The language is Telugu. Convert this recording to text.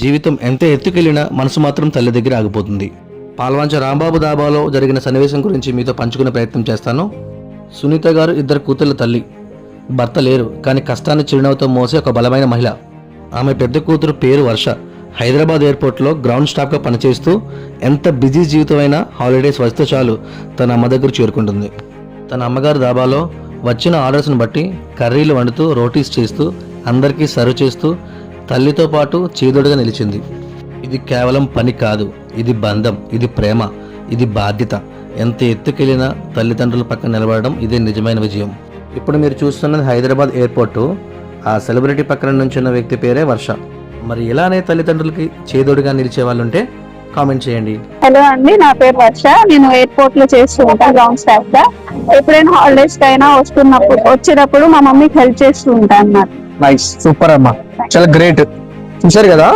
జీవితం ఎంత ఎత్తుకెళ్లినా మనసు మాత్రం తల్లి దగ్గర ఆగిపోతుంది. పాల్వంచ రాంబాబు దాబాలో జరిగిన సన్నివేశం గురించి మీతో పంచుకునే ప్రయత్నం చేస్తాను. సునీత గారు ఇద్దరు కూతుళ్ళ తల్లి. భర్త లేరు, కానీ కష్టాన్ని చిరునవ్వుతో మోసే ఒక బలమైన మహిళ. ఆమె పెద్ద కూతురు పేరు వర్ష. హైదరాబాద్ ఎయిర్పోర్ట్లో గ్రౌండ్ స్టాఫ్గా పనిచేస్తూ ఎంత బిజీ జీవితమైనా హాలిడేస్ వస్తే చాలు తన అమ్మ దగ్గర చేరుకుంటుంది. తన అమ్మగారు దాబాలో వచ్చిన ఆర్డర్స్ని బట్టి కర్రీలు వండుతూ రోటీస్ చేస్తూ అందరికీ సర్వ్ చేస్తూ తల్లితో పాటు చేదోడుగా నిలిచింది. ఇది కేవలం పని కాదు, ఇది బంధం, ఇది ప్రేమ, ఇది బాధ్యత. ఎంత ఎత్తుకెళ్ళినా తల్లిదండ్రుల పక్కన నిలబడడం ఇదే నిజమైన విజయం. ఇప్పుడు మీరు చూస్తున్నది హైదరాబాద్ ఎయిర్పోర్టు. ఆ సెలబ్రిటీ పక్కన నుంచున్న వ్యక్తి పేరే వర్ష. మరి ఇలానే తల్లిదండ్రులకి చేదోడుగా నిలిచే వాళ్ళు ఉంటే కామెంట్ చేయండి. హలో అండి, నా పేరు వర్ష. నేను ఎయిర్పోర్ట్ లో చేస్తూ ఉంటాను గ్రౌండ్ స్టాఫ్ గా. ఎప్పుడైనా హాలిడేస్ కైనా వచ్చేటప్పుడు మా మమ్మీకి హెల్ప్ చేస్తూ ఉంటాను అన్నమాట. నైస్, సూపర్ అమ్మా, చాలా గ్రేట్. చూసారు కదా.